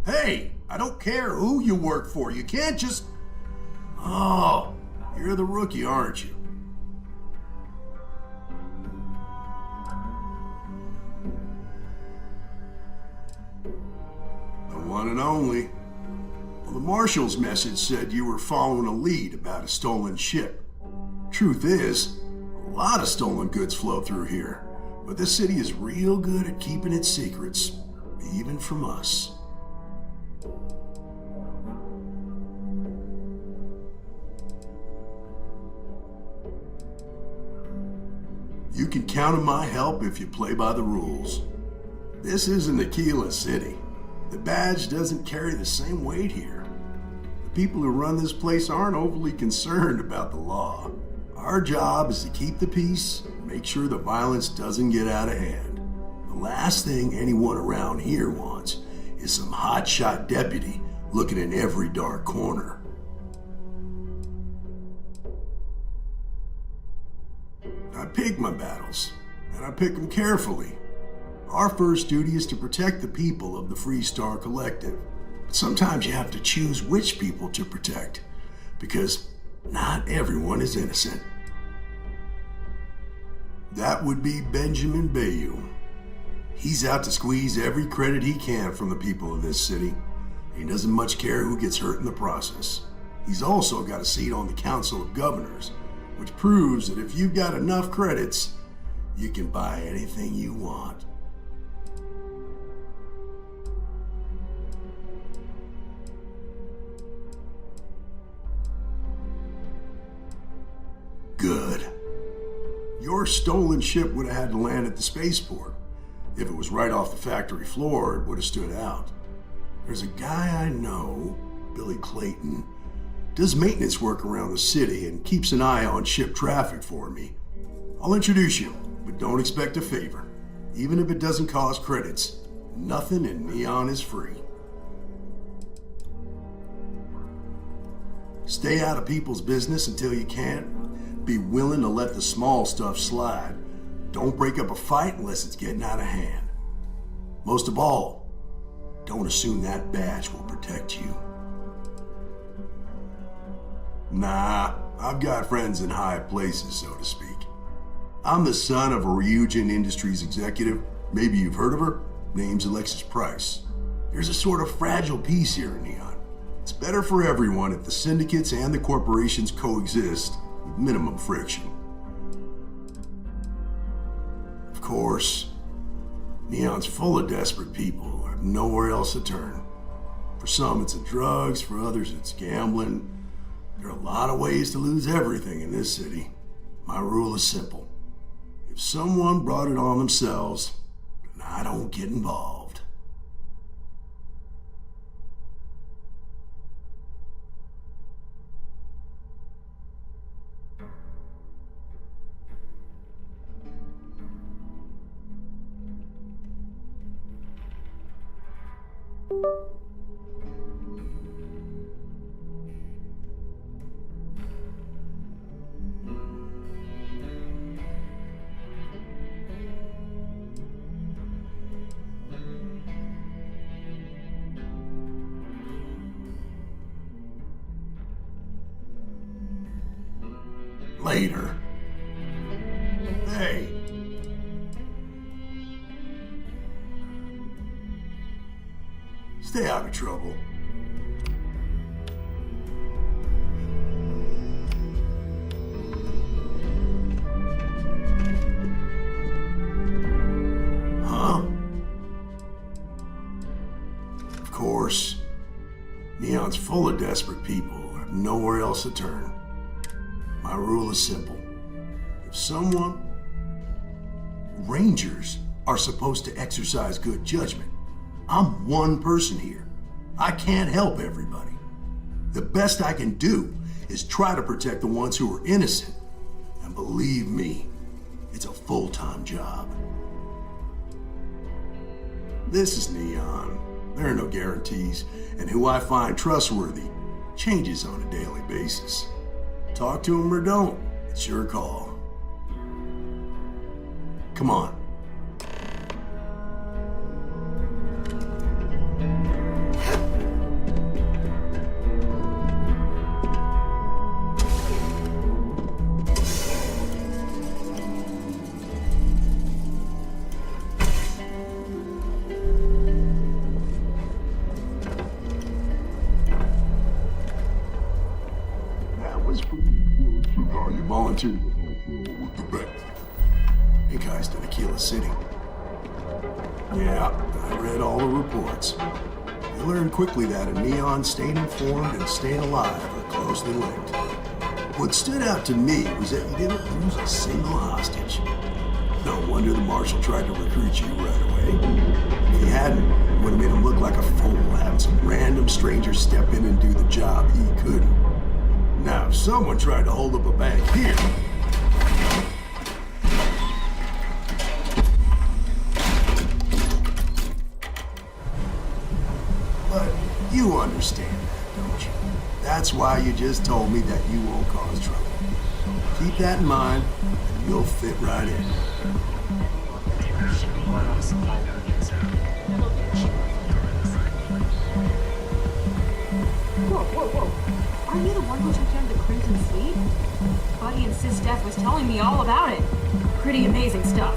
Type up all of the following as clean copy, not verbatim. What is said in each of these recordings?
Hey, I don't care who you work for. You can't just... Oh, you're the rookie, aren't you? The one and only. Well, the marshal's message said you were following a lead about a stolen ship. Truth is, a lot of stolen goods flow through here, but this city is real good at keeping its secrets, even from us. You can count on my help if you play by the rules. This isn't Aquila City. The badge doesn't carry the same weight here. The people who run this place aren't overly concerned about the law. Our job is to keep the peace and make sure the violence doesn't get out of hand. The last thing anyone around here wants is some hotshot deputy looking in every dark corner. I pick my battles, and I pick them carefully. Our first duty is to protect the people of the Freestar Collective. But sometimes you have to choose which people to protect, because not everyone is innocent. That would be Benjamin Bayou. He's out to squeeze every credit he can from the people of this city. He doesn't much care who gets hurt in the process. He's also got a seat on the Council of Governors, which proves that if you've got enough credits, you can buy anything you want. Good. Your stolen ship would have had to land at the spaceport. If it was right off the factory floor, it would have stood out. There's a guy I know, Billy Clayton, does maintenance work around the city and keeps an eye on ship traffic for me. I'll introduce you, but don't expect a favor. Even if it doesn't cost credits, nothing in Neon is free. Stay out of people's business until you can. Be willing to let the small stuff slide. Don't break up a fight unless it's getting out of hand. Most of all, don't assume that badge will protect you. Nah, I've got friends in high places, so to speak. I'm the son of a Ryujin Industries executive. Maybe you've heard of her. Name's Alexis Price. There's a sort of fragile peace here in Neon. It's better for everyone if the syndicates and the corporations coexist with minimum friction. Of course, Neon's full of desperate people who have nowhere else to turn. For some, it's the drugs. For others, it's gambling. There are a lot of ways to lose everything in this city. My rule is simple. If someone brought it on themselves, then I don't get involved. Later. Hey. Stay out of trouble. Huh? Of course. Neon's full of desperate people who have nowhere else to turn. My rule is simple. If someone... Rangers are supposed to exercise good judgment. I'm one person here. I can't help everybody. The best I can do is try to protect the ones who are innocent. And believe me, it's a full-time job. This is Neon. There are no guarantees, and who I find trustworthy changes on a daily basis. Talk to him or don't, it's your call. Come on. volunteer to help with the bank. Big heist in Aquila City. Yeah, I read all the reports. You learn quickly that a neon staying informed and staying alive are closely linked. What stood out to me was that you didn't lose a single hostage. No wonder the marshal tried to recruit you right away. If he hadn't, it would have made him look like a fool, having some random stranger step in and do the job he couldn't. Now, if someone tried to hold up a bank here, but you understand that, don't you? That's why you just told me that you won't cause trouble. Keep that in mind, and you'll fit right in. Whoa. Aren't you the one who took down the Crimson Fleet? Buddy and Sis Death was telling me all about it. Pretty amazing stuff.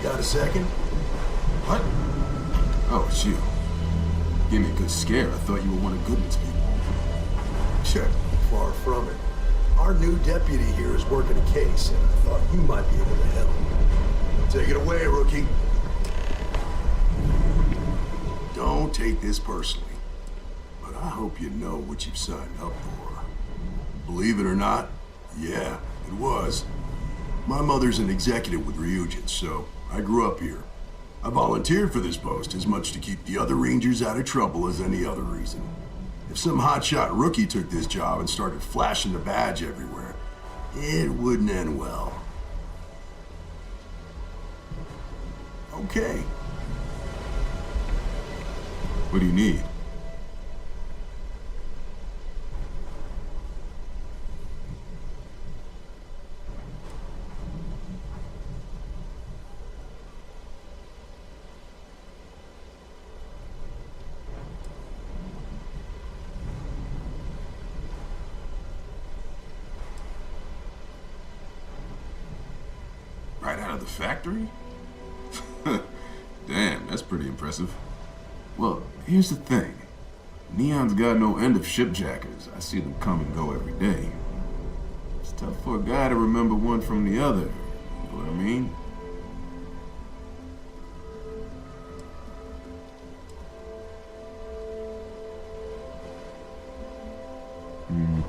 Got a second? What? Oh, it's you. Gave me a good scare. I thought you were one of Goodman's people. Check. Far from it. Our new deputy here is working a case, and I thought you might be able to help. Take it away, rookie. Don't take this personally, but I hope you know what you've signed up for. Believe it or not, yeah, it was. My mother's an executive with Ryujin, so I grew up here. I volunteered for this post as much to keep the other Rangers out of trouble as any other reason. If some hotshot rookie took this job and started flashing the badge everywhere, it wouldn't end well. Okay. What do you need? Right out of the factory? Damn, that's pretty impressive. Well, here's the thing. Neon's got no end of shipjackers. I see them come and go every day. It's tough for a guy to remember one from the other. You know what I mean?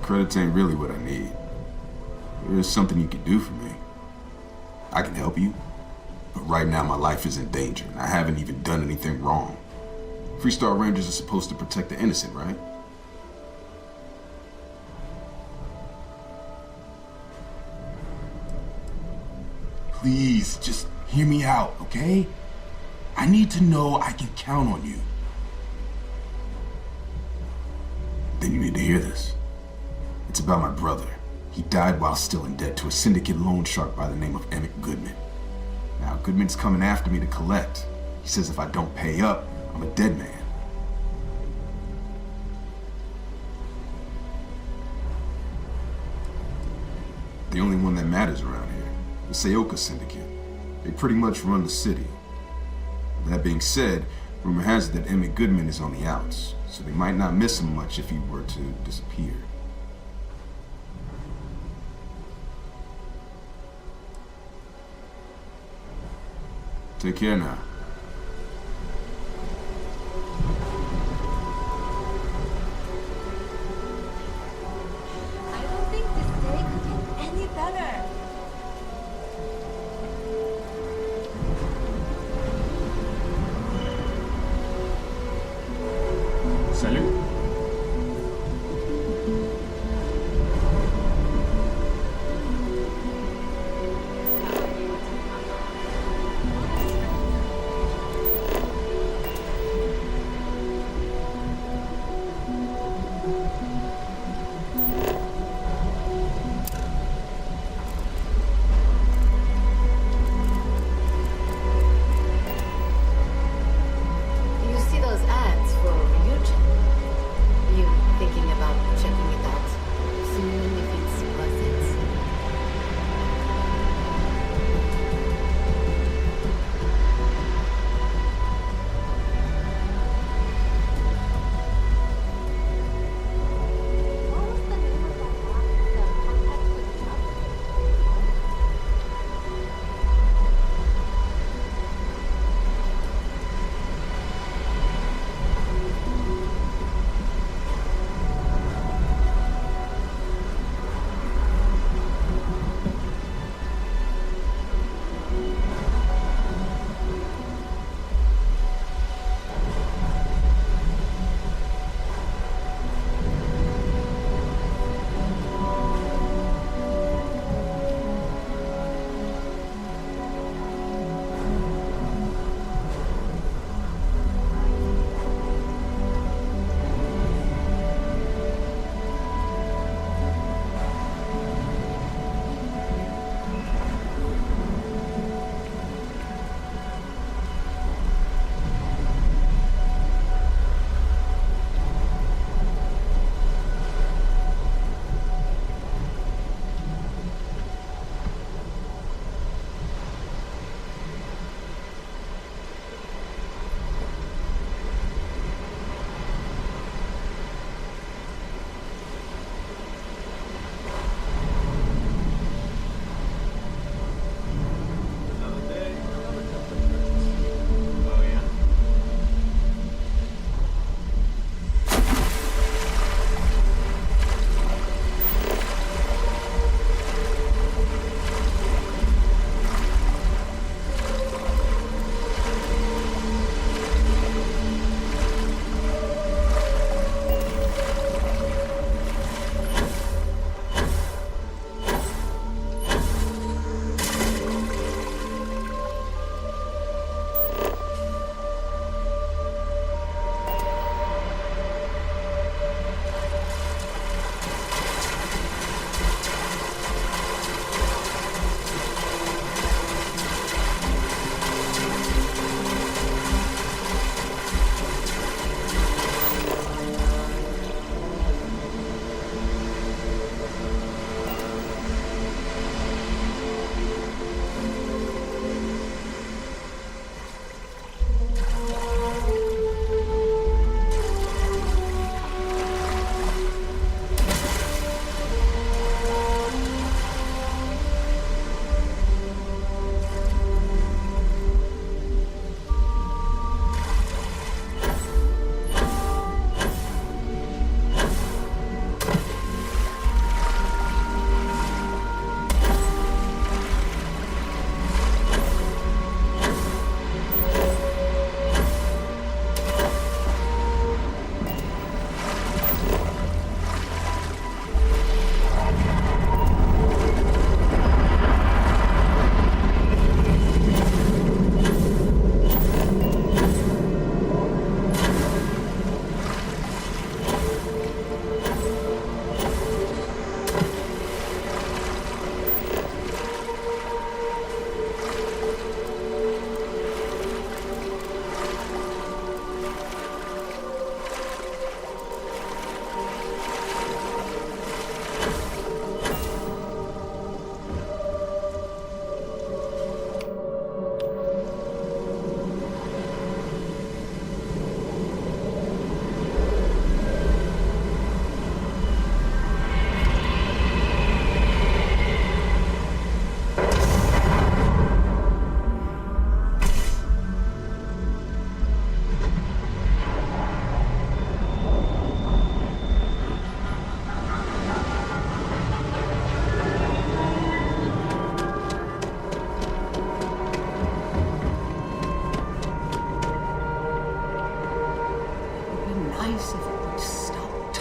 Credits ain't really what I need. There's something you can do for me. I can help you, but right now my life is in danger, and I haven't even done anything wrong. Freestar Rangers are supposed to protect the innocent, right? Please, just hear me out, okay? I need to know I can count on you. Then you need to hear this. It's about my brother. He died while still in debt to a syndicate loan shark by the name of Emmett Goodman. Now, Goodman's coming after me to collect. He says if I don't pay up, I'm a dead man. The only one that matters around here, the Seoka Syndicate. They pretty much run the city. That being said, rumor has it that Emmett Goodman is on the outs, so they might not miss him much if he were to disappear. Take care now. I don't think this day could get any better.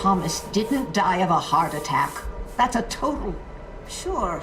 Thomas didn't die of a heart attack. That's a total... Sure,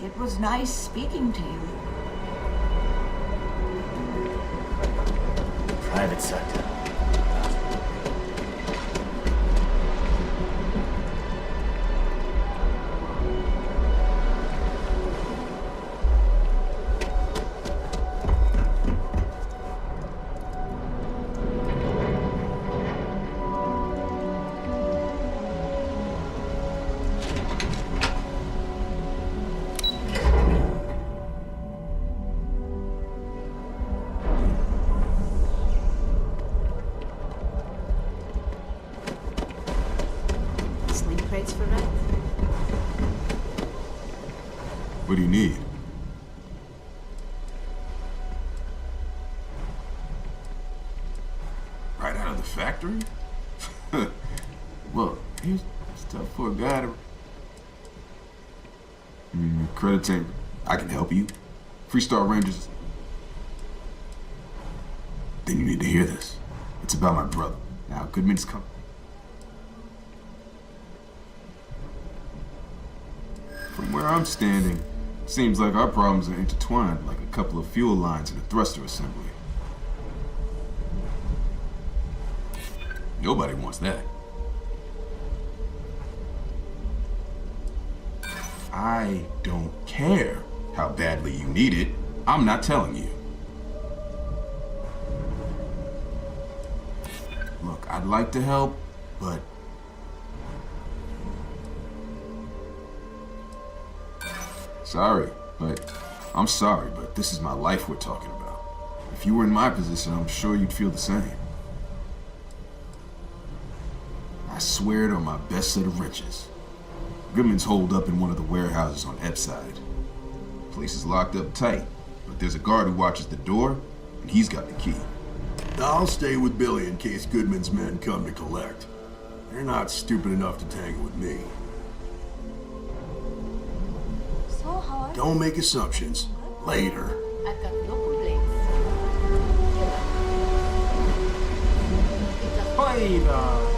It was nice speaking to you. Private sector. Crates for rent. What do you need? Right out of the factory? Well, here's stuff for a guy to... credits ain't... I can help you. Freestar Rangers... Then you need to hear this. It's about my brother. Now, Goodman's come... From where I'm standing, seems like our problems are intertwined like a couple of fuel lines in a thruster assembly. Nobody wants that. I don't care how badly you need it. I'm not telling you. Look, I'd like to help, but... I'm sorry, but this is my life we're talking about. If you were in my position, I'm sure you'd feel the same. I swear it on my best set of wrenches. Goodman's holed up in one of the warehouses on Epside. The place is locked up tight, but there's a guard who watches the door, and he's got the key. I'll stay with Billy in case Goodman's men come to collect. They're not stupid enough to tangle with me. So, how are you? Don't make assumptions. Later. I've got no complaints. Oiga.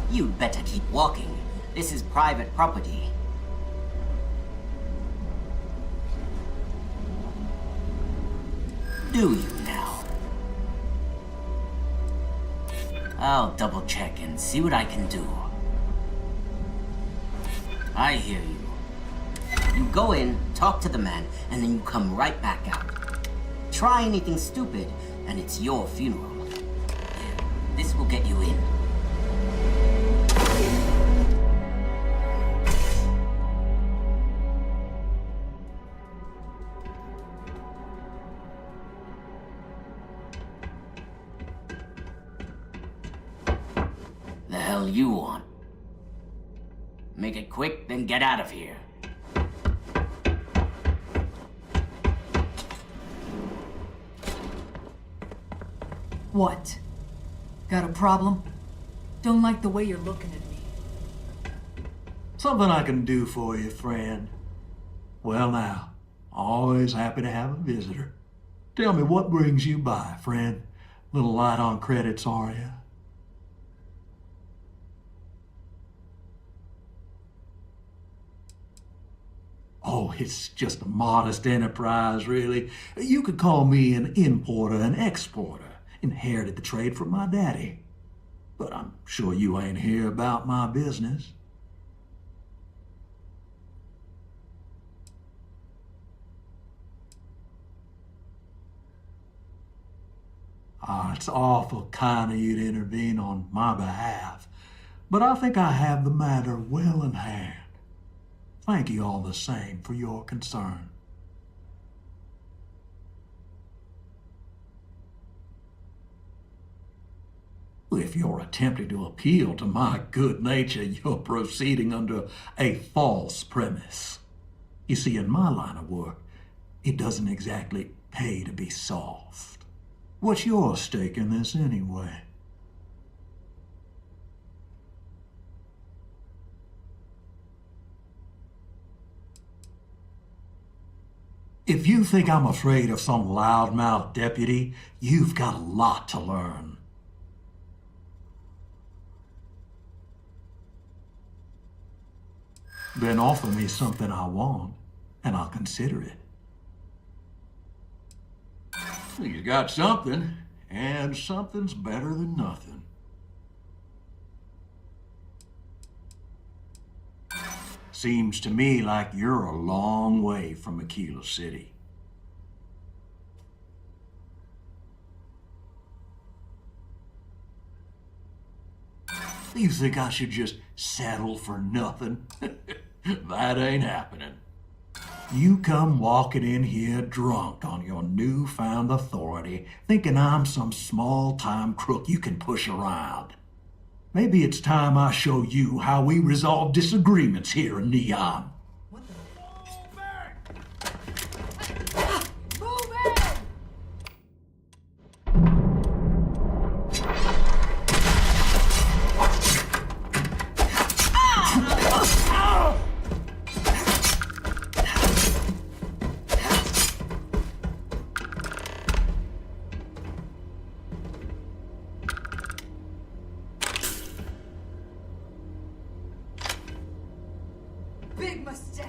You'd better keep walking. This is private property. Do you now? I'll double check and see what I can do. I hear you. You go in, talk to the man, and then you come right back out. Try anything stupid, and it's your funeral. Here, this will get you in. The hell you want? Make it quick, then get out of here. What? Got a problem? Don't like the way you're looking at me. Something I can do for you, friend. Well now, always happy to have a visitor. Tell me, what brings you by, friend? Little light on credits, are you? Oh, it's just a modest enterprise, really. You could call me an importer and exporter. Inherited the trade from my daddy. But I'm sure you ain't here about my business. Ah, it's awful kind of you to intervene on my behalf. but I think I have the matter well in hand. Thank you all the same for your concern. If you're attempting to appeal to my good nature, you're proceeding under a false premise. You see, in my line of work, it doesn't exactly pay to be soft. What's your stake in this anyway? If you think I'm afraid of some loudmouth deputy, you've got a lot to learn. Then offer me something I want, and I'll consider it. You got something, and something's better than nothing. Seems to me like you're a long way from Aquila City. You think I should just settle for nothing? That ain't happening. You come walking in here drunk on your newfound authority, thinking I'm some small-time crook you can push around. Maybe it's time I show you how we resolve disagreements here in Neon. Big mistake.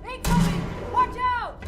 Incoming! Watch out!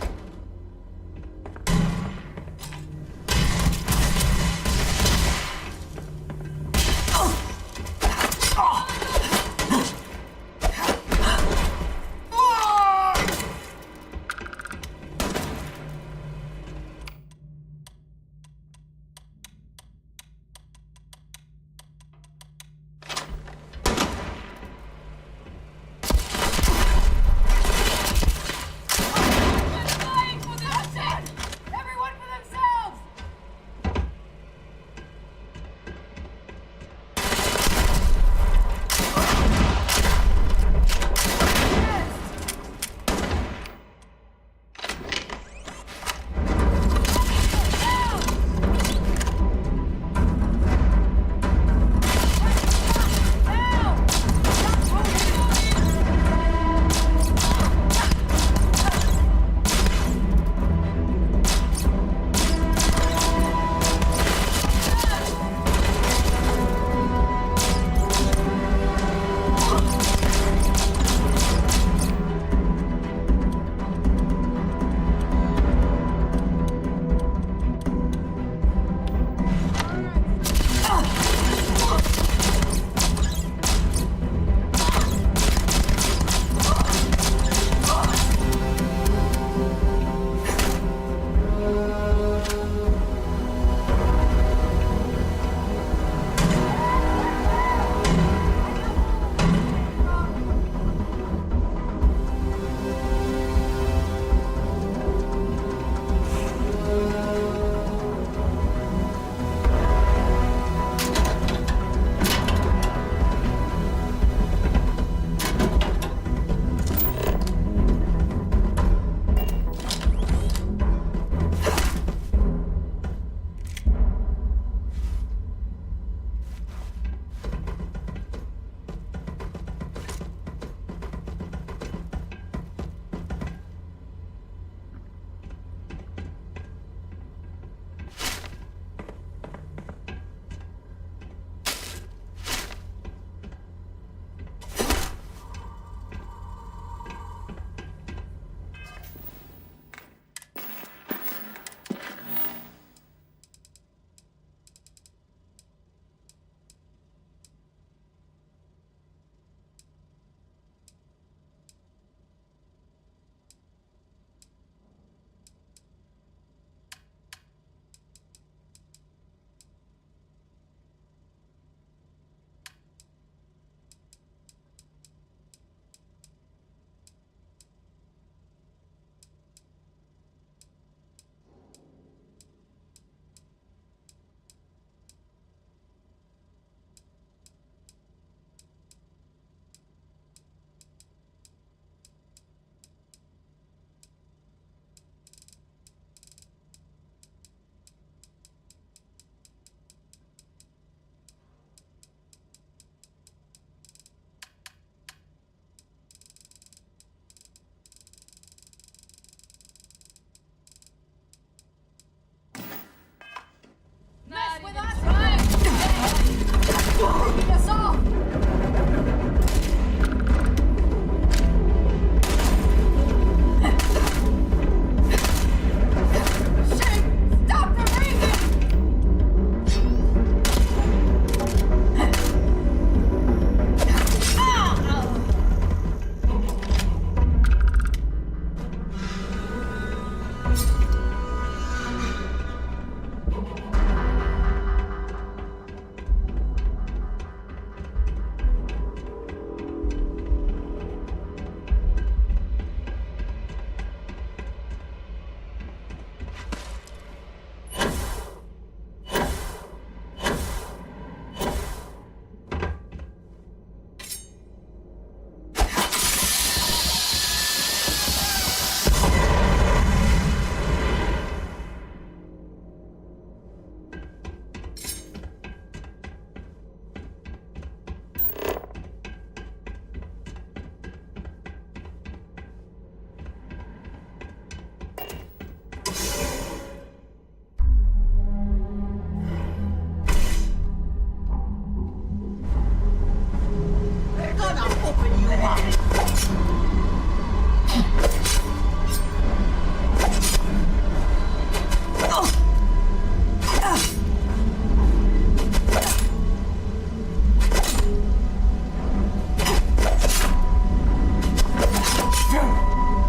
open you up!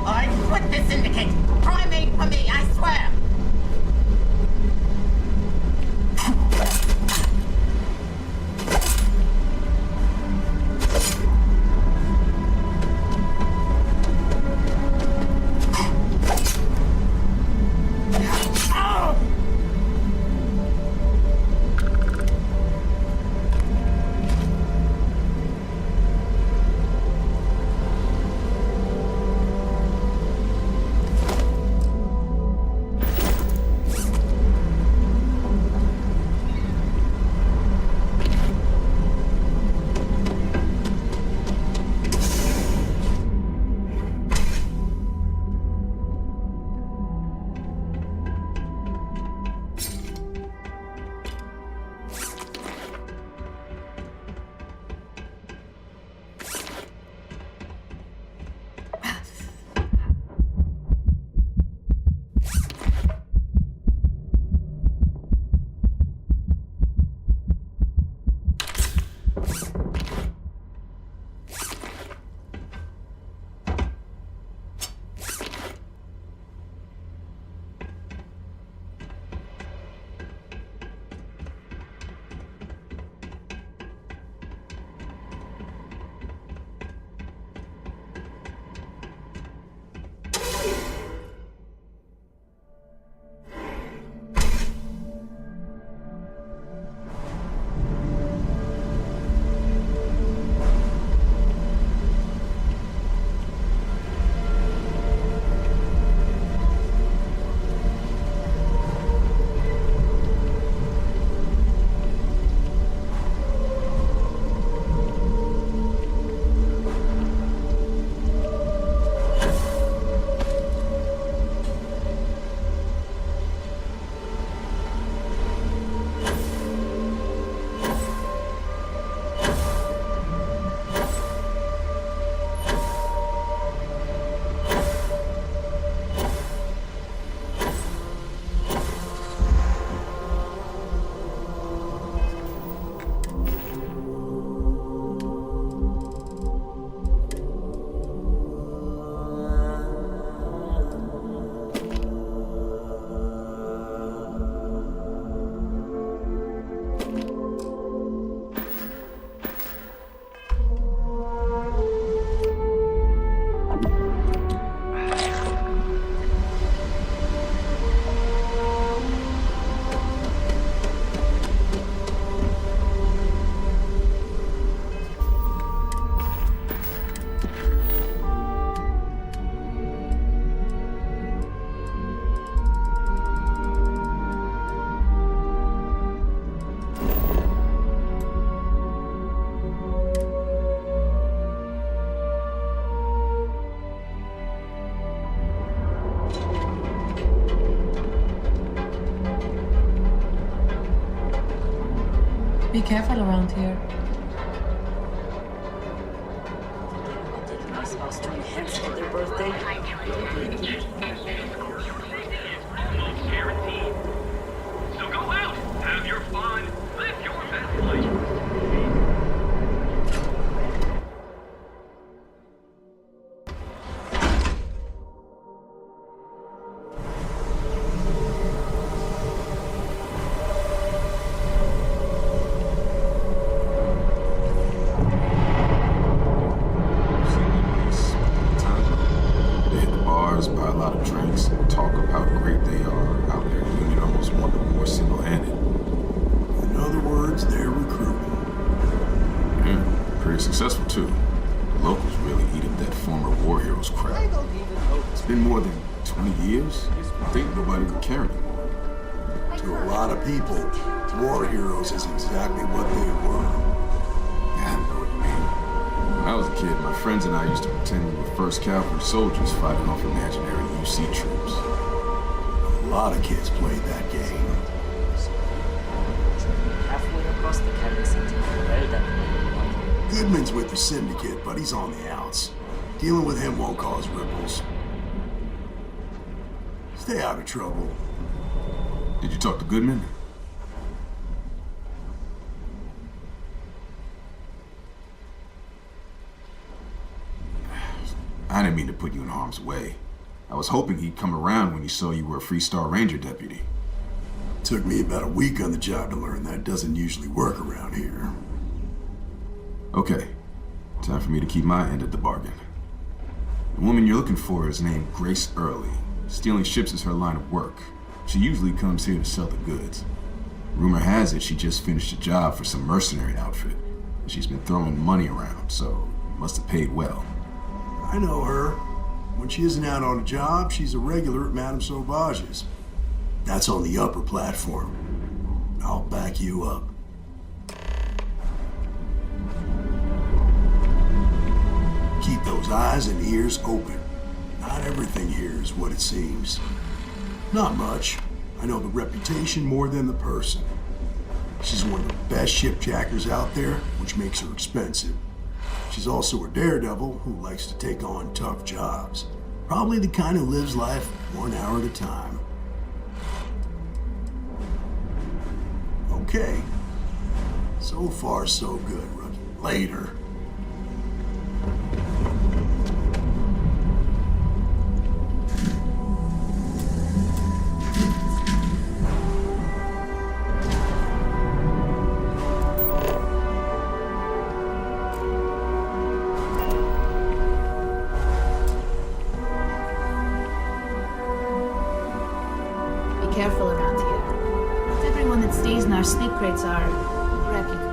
I quit this syndicate! Primate for me, I swear! Be careful around here. Am I supposed to enhance for their birthday? Almost guaranteed. So go out, have your fun, live your best life. They hit the bars, buy a lot of drinks, and talk of how great they are out there. Union almost won the war single-handed. In other words, they're recruiting. Pretty successful too. The locals really eat up that former war heroes crap. It's been more than 20 years. I think nobody would care anymore. To a lot of people, war heroes is exactly what they were. Yeah, I know what you mean. When I was a kid, my friends and I used to pretend we were 1st Cavalry soldiers fighting off imaginary UC troops. A lot of kids played that game. Halfway across the galaxy to where that Goodman's with the syndicate, but he's on the outs. Dealing with him won't cause ripples. Stay out of trouble. Did you talk to Goodman? I didn't mean to put you in harm's way. I was hoping he'd come around when he saw you were a Free Star Ranger deputy. Took me about a week on the job to learn that doesn't usually work around here. Okay, time for me to keep my end of the bargain. The woman you're looking for is named Grace Early. Stealing ships is her line of work. She usually comes here to sell the goods. Rumor has it she just finished a job for some mercenary outfit. She's been throwing money around, so must have paid well. I know her. When she isn't out on a job, she's a regular at Madame Sauvage's. That's on the upper platform. I'll back you up. Keep those eyes and ears open. Not everything here is what it seems. Not much. I know the reputation more than the person. She's one of the best shipjackers out there, which makes her expensive. She's also a daredevil who likes to take on tough jobs. Probably the kind who lives life 1 hour at a time. Okay. So far, so good, Rookie. Later. Be careful around here. Not everyone that stays in our sleep crates are reputable.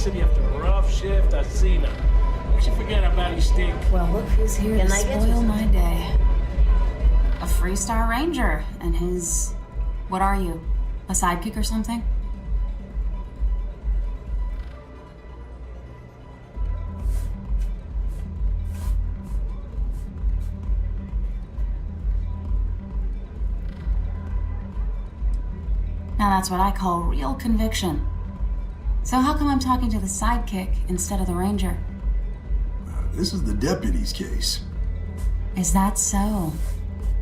city after a rough shift, I see now. We should forget about you stink. Well, look who's here to spoil my day. A Freestar Ranger and his... What are you? A sidekick or something? Now that's what I call real conviction. So how come I'm talking to the sidekick instead of the ranger? This is the deputy's case. Is that so?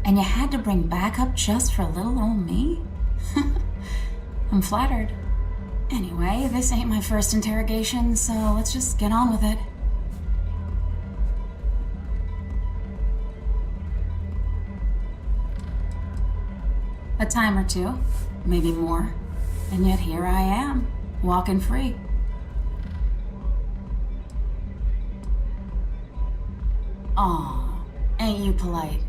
And you had to bring backup just for little old me? I'm flattered. Anyway, this ain't my first interrogation, so let's just get on with it. A time or two, maybe more. And yet here I am, walking free. Aw, ain't you polite?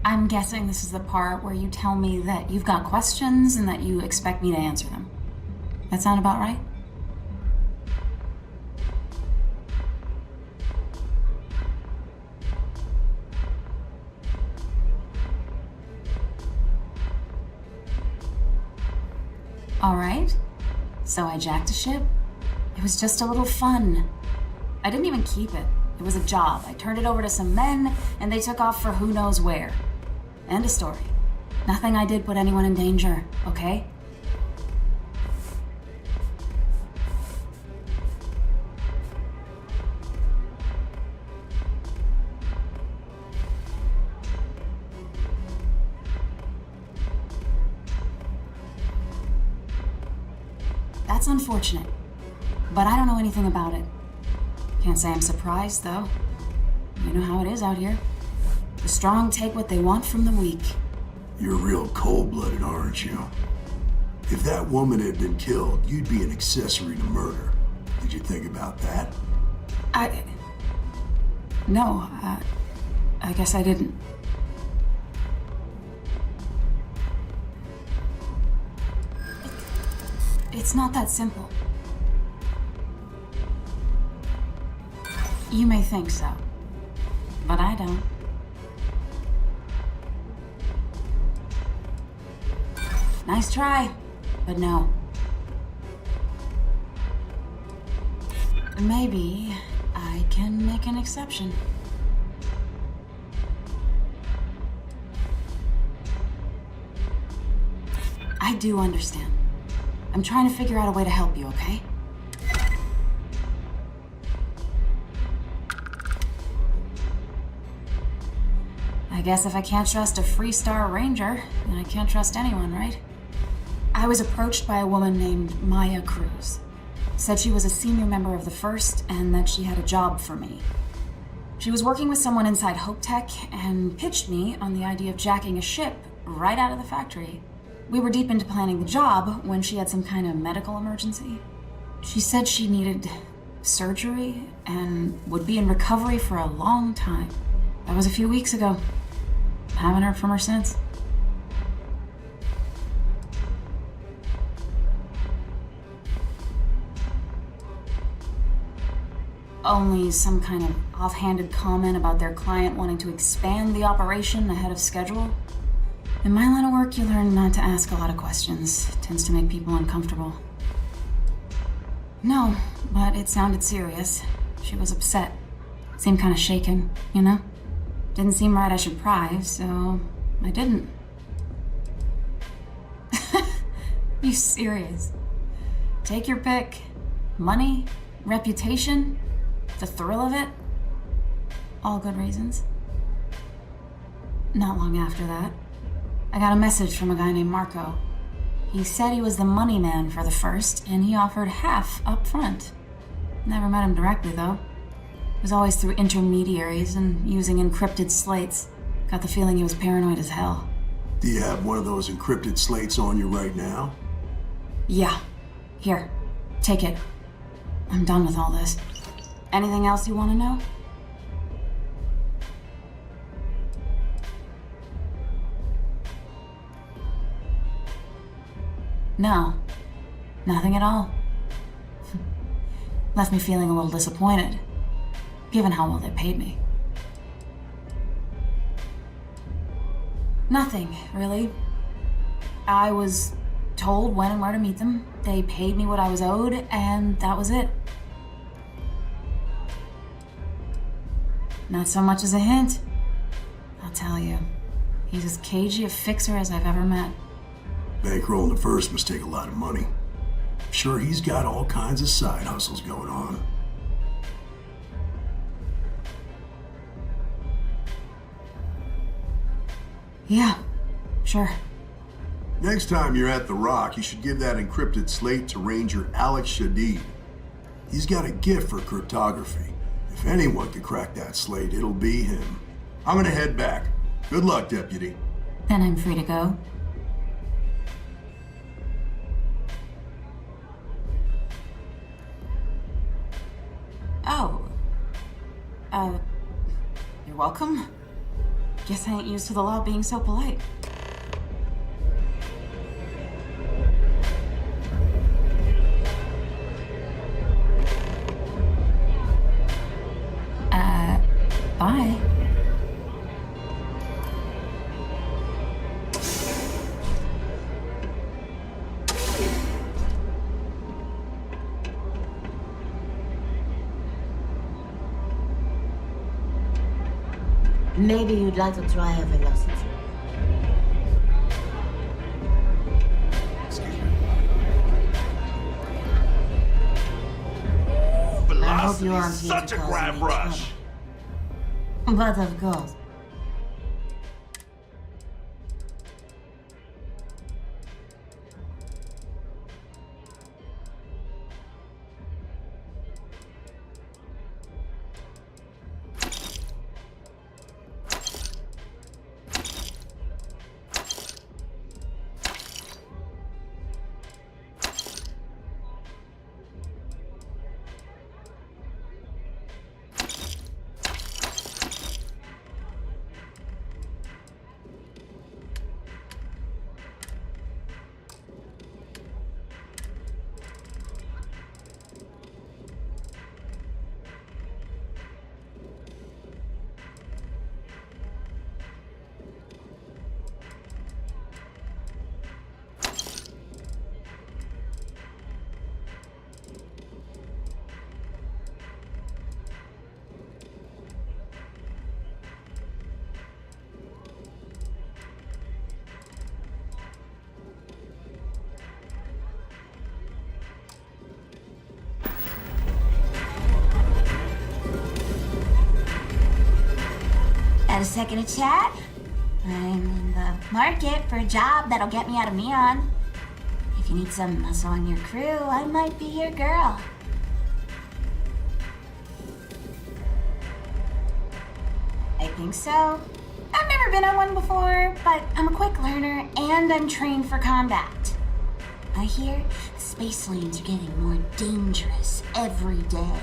I'm guessing this is the part where you tell me that you've got questions and that you expect me to answer them. That sound about right? All right. So I jacked a ship. It was just a little fun. I didn't even keep it. It was a job. I turned it over to some men, and they took off for who knows where. End of story. Nothing I did put anyone in danger, okay? That's unfortunate, but I don't know anything about it. Can't say I'm surprised, though. You know how it is out here. The strong take what they want from the weak. You're real cold-blooded, aren't you? If that woman had been killed, you'd be an accessory to murder. Did you think about that? No, I guess I didn't. It's not that simple. You may think so, but I don't. Nice try, but no. Maybe I can make an exception. I do understand. I'm trying to figure out a way to help you, okay? I guess if I can't trust a Freestar Ranger, then I can't trust anyone, right? I was approached by a woman named Maya Cruz. Said she was a senior member of the First and that she had a job for me. She was working with someone inside Hope Tech and pitched me on the idea of jacking a ship right out of the factory. We were deep into planning the job when she had some kind of medical emergency. She said she needed surgery and would be in recovery for a long time. That was a few weeks ago. Haven't heard from her since. Only some kind of offhanded comment about their client wanting to expand the operation ahead of schedule. In my line of work, you learn not to ask a lot of questions. It tends to make people uncomfortable. No, but it sounded serious. She was upset. Seemed kind of shaken, you know? Didn't seem right I should pry, so I didn't. You serious? Take your pick. Money, reputation, the thrill of it. All good reasons. Not long after that, I got a message from a guy named Marco. He said he was the money man for the First, and he offered half up front. Never met him directly, though. It was always through intermediaries and using encrypted slates. Got the feeling he was paranoid as hell. Do you have one of those encrypted slates on you right now? Yeah. Here, take it. I'm done with all this. Anything else you want to know? No. Nothing at all. Left me feeling a little disappointed, given how well they paid me. Nothing, really. I was told when and where to meet them. They paid me what I was owed, and that was it. Not so much as a hint. I'll tell you, he's as cagey a fixer as I've ever met. Bankrolling the first must take a lot of money. I'm sure he's got all kinds of side hustles going on. Yeah, sure. Next time you're at the Rock, you should give that encrypted slate to Ranger Alex Shadid. He's got a gift for cryptography. If anyone could crack that slate, it'll be him. I'm gonna head back. Good luck, Deputy. Then I'm free to go. Oh. You're welcome. Guess I ain't used to the law being so polite. Bye. Maybe you'd like to try a velocity. I hope you aren't here Such to a cause grab any rush. trouble. But of course. Got a second to chat? I'm in the market for a job that'll get me out of Neon. If you need some muscle on your crew, I might be your girl. I think so. I've never been on one before, but I'm a quick learner and I'm trained for combat. I hear the space lanes are getting more dangerous every day.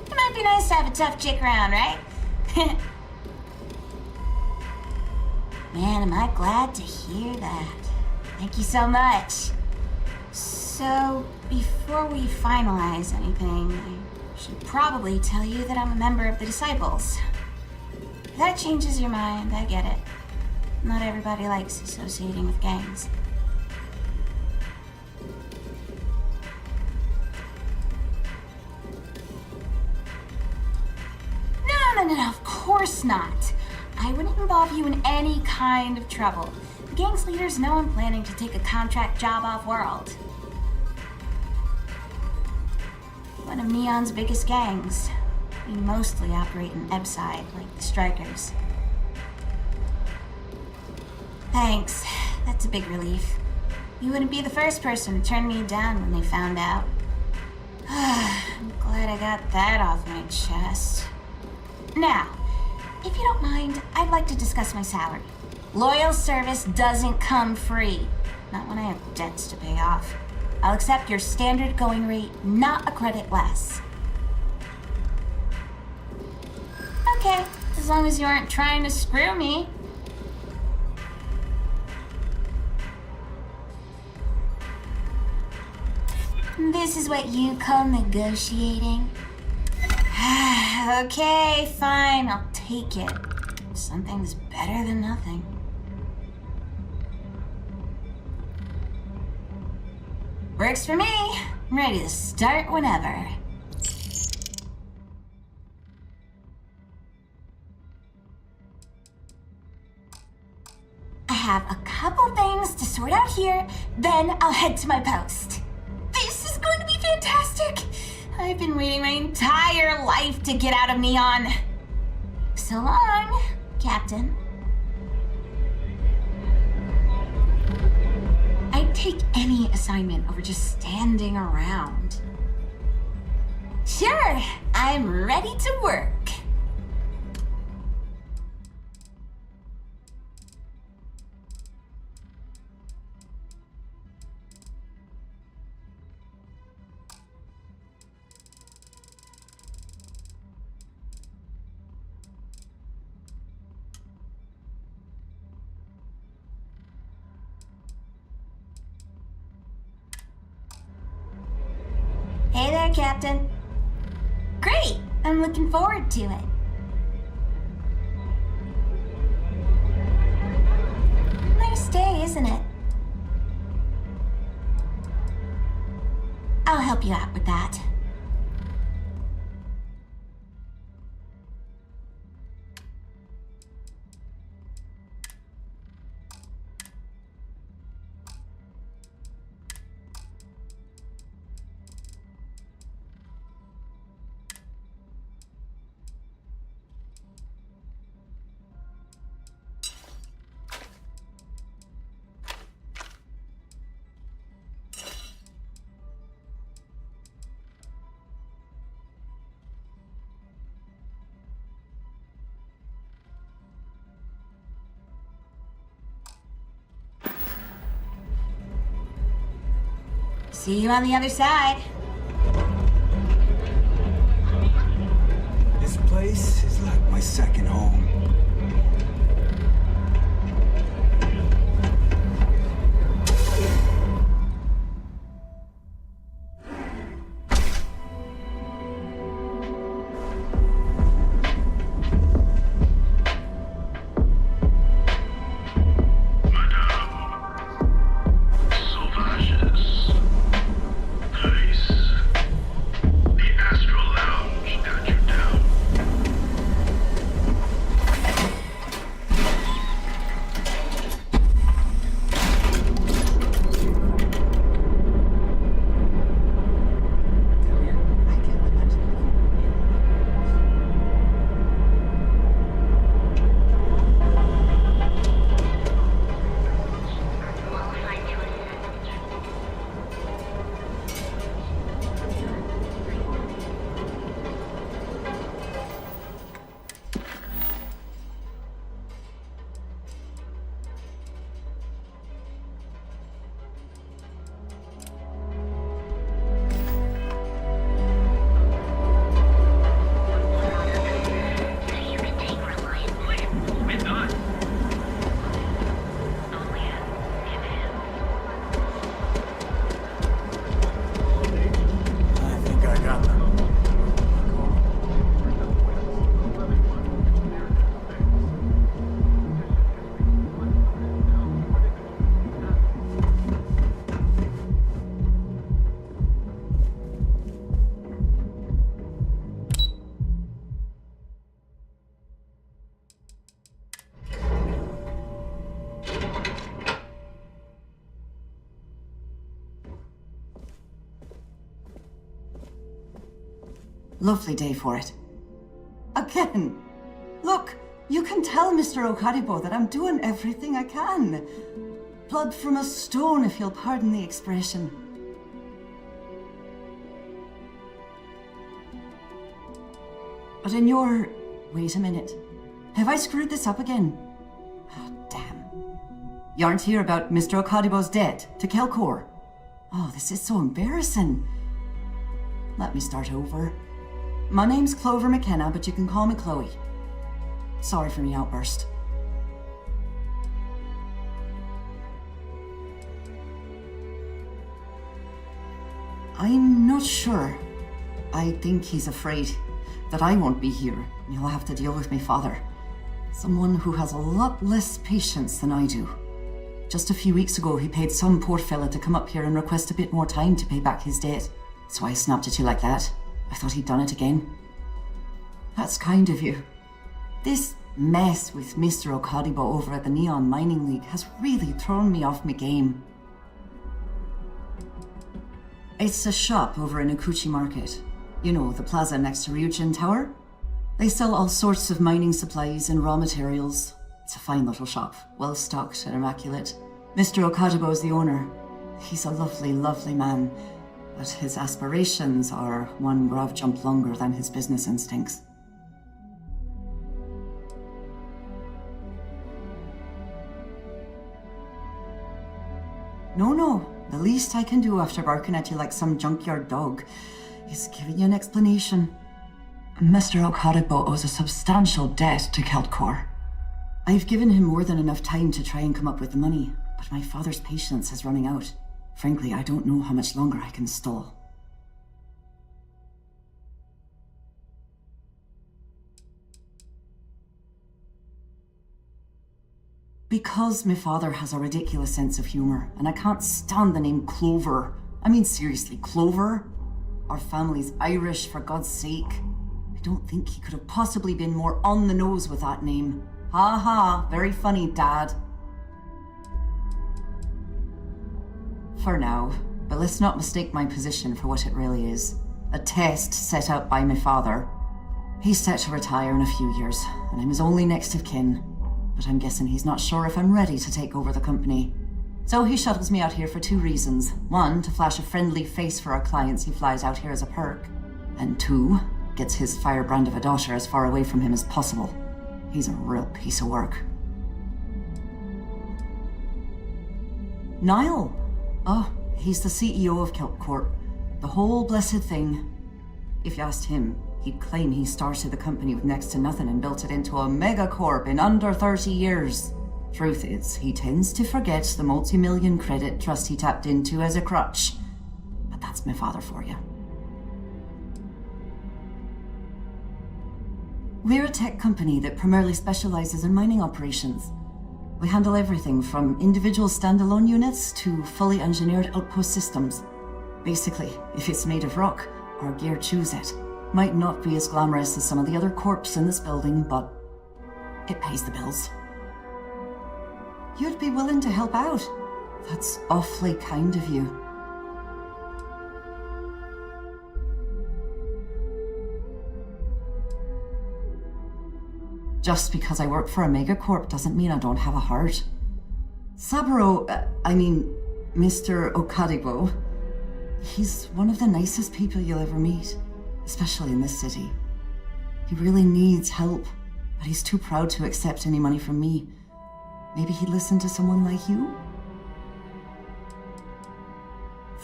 It might be nice to have a tough chick around, right? Man, am I glad to hear that. Thank you so much. So, before we finalize anything, I should probably tell you that I'm a member of the Disciples. If that changes your mind, I get it. Not everybody likes associating with gangs. No, of course not. I wouldn't involve you in any kind of trouble. The gang's leaders know I'm planning to take a contract job off-world. One of Neon's biggest gangs. We mostly operate in Ebside, like the Strikers. Thanks. That's a big relief. You wouldn't be the first person to turn me down when they found out. I'm glad I got that off my chest. Now, if you don't mind, I'd like to discuss my salary. Loyal service doesn't come free. Not when I have debts to pay off. I'll accept your standard going rate, not a credit less. Okay, as long as you aren't trying to screw me. This is what you call negotiating? Okay, fine, I'll take it. Something's better than nothing. Works for me. I'm ready to start whenever. I have a couple things to sort out here, then I'll head to my post. This is going to be fantastic! I've been waiting my entire life to get out of Neon. So long, Captain. I'd take any assignment over just standing around. Sure, I'm ready to work. Hey there, Captain. Great! I'm looking forward to it. Nice day, isn't it? I'll help you out with that. See you on the other side. This place is like my second home. Lovely day for it. Again. Look, you can tell Mr. Okadibo that I'm doing everything I can. Blood from a stone, if you'll pardon the expression. But in your... Wait a minute. Have I screwed this up again? Oh, damn. You aren't here about Mr. Okadibo's debt to Kelkor. Oh, this is so embarrassing. Let me start over. My name's Clover McKenna, but you can call me Chloe. Sorry for my outburst. I'm not sure. I think he's afraid that I won't be here and he'll have to deal with my father. Someone who has a lot less patience than I do. Just a few weeks ago, he paid some poor fella to come up here and request a bit more time to pay back his debt. So I snapped at you like that. I thought he'd done it again. That's kind of you. This mess with Mr. Okadibo over at the Neon Mining League has really thrown me off my game. It's a shop over in Ukuchi Market. You know, the plaza next to Ryujin Tower? They sell all sorts of mining supplies and raw materials. It's a fine little shop, well stocked and immaculate. Mr. Okadibo is the owner. He's a lovely, lovely man, but his aspirations are one grav jump longer than his business instincts. No. The least I can do after barking at you like some junkyard dog is giving you an explanation. Mr. Okadibo owes a substantial debt to Keltcor. I've given him more than enough time to try and come up with the money, but my father's patience is running out. Frankly, I don't know how much longer I can stall. Because my father has a ridiculous sense of humor, and I can't stand the name Clover. I mean, seriously, Clover? Our family's Irish, for God's sake. I don't think he could have possibly been more on the nose with that name. Ha ha, very funny, Dad. For now, but let's not mistake my position for what it really is. A test set out by my father. He's set to retire in a few years, and I'm his only next of kin. But I'm guessing he's not sure if I'm ready to take over the company. So he shuttles me out here for two reasons. One, to flash a friendly face for our clients he flies out here as a perk. And two, gets his firebrand of a daughter as far away from him as possible. He's a real piece of work. Niall! Oh, he's the CEO of Keltcorp. The whole blessed thing. If you asked him, he'd claim he started the company with next to nothing and built it into a megacorp in under 30 years. Truth is, he tends to forget the multi-million credit trust he tapped into as a crutch. But that's my father for you. We're a tech company that primarily specializes in mining operations. We handle everything from individual standalone units to fully engineered outpost systems. Basically, if it's made of rock, our gear chews it. Might not be as glamorous as some of the other corps in this building, but it pays the bills. You'd be willing to help out. That's awfully kind of you. Just because I work for a megacorp doesn't mean I don't have a heart. Saburo, Mr. Okadibo, he's one of the nicest people you'll ever meet. Especially in this city. He really needs help, but he's too proud to accept any money from me. Maybe he'd listen to someone like you?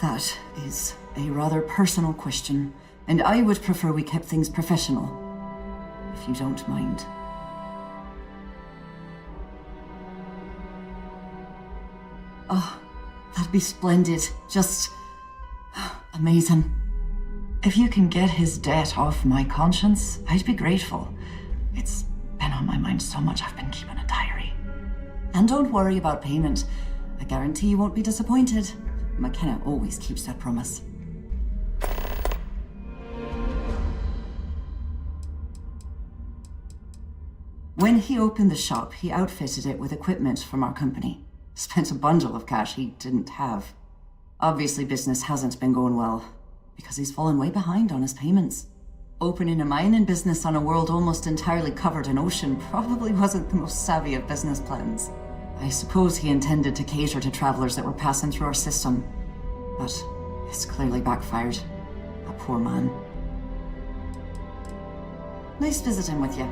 That is a rather personal question, and I would prefer we kept things professional, if you don't mind. Oh, that'd be splendid. Just amazing. If you can get his debt off my conscience, I'd be grateful. It's been on my mind so much I've been keeping a diary. And don't worry about payment. I guarantee you won't be disappointed. McKenna always keeps that promise. When he opened the shop, he outfitted it with equipment from our company. Spent a bundle of cash he didn't have. Obviously, business hasn't been going well, because he's fallen way behind on his payments. Opening a mining business on a world almost entirely covered in ocean probably wasn't the most savvy of business plans. I suppose he intended to cater to travelers that were passing through our system, but it's clearly backfired. A poor man. Nice visiting with you.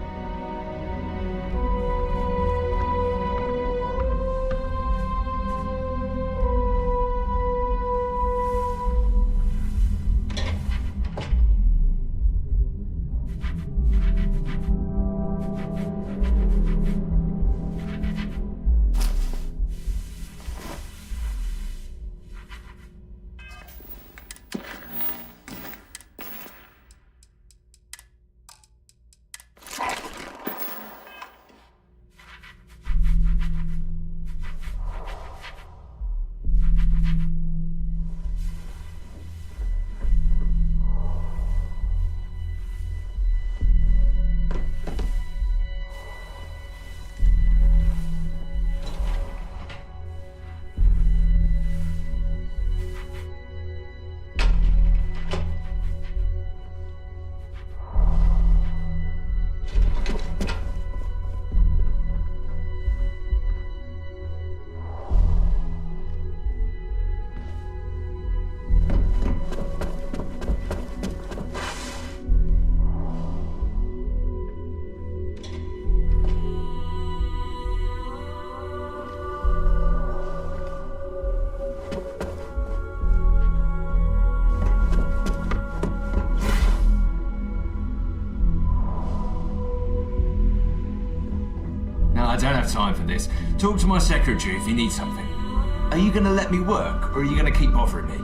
Talk to my secretary if you need something. Are you gonna let me work, or are you gonna keep bothering me?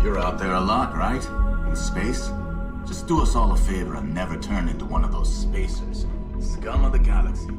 You're out there a lot, right? In space? Just do us all a favor and never turn into one of those spacers. Scum of the galaxy.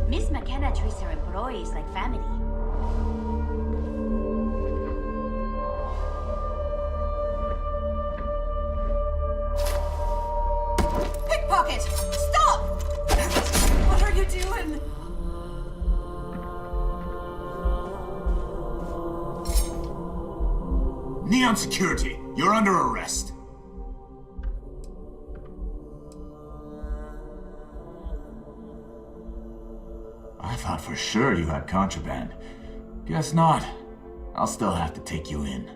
Miss McKenna treats her employees like family. Pickpocket! Stop! What are you doing? Neon Security, you're under arrest. I thought for sure you had contraband. Guess not. I'll still have to take you in.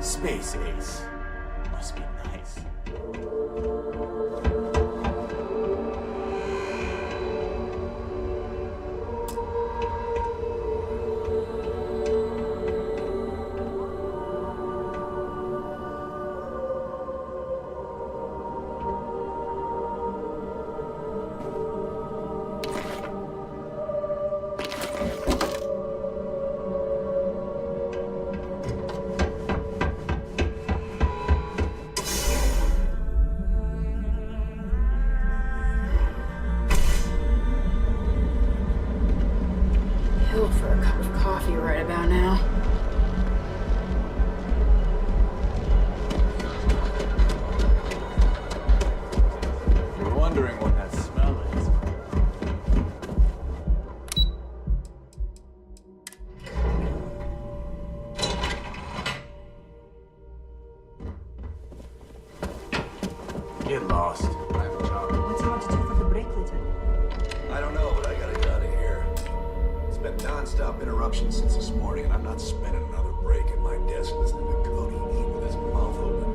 Space Ace. Must be nice. For a cup of coffee right about now. You're wondering what that smell is. Get lost. I have a job. What do you want to do for the break later? I don't know, but I gotta get out of here. It's been non-stop interruptions since this morning, and I'm not spending another break at my desk listening to Cody eat with his mouth open.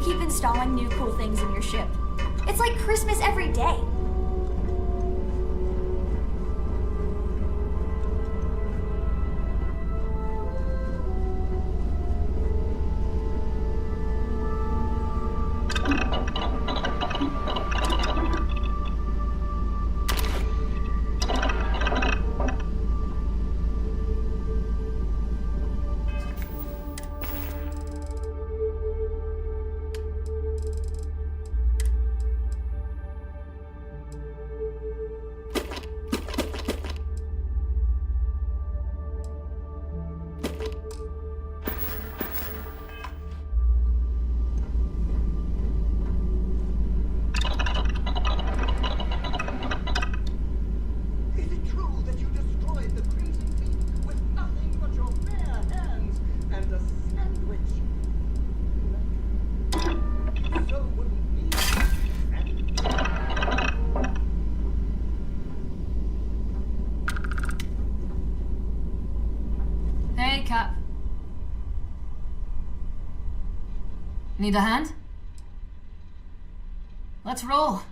keep installing new cool things in your ship. It's like Christmas every day. Hey, Cap. Need a hand? Let's roll.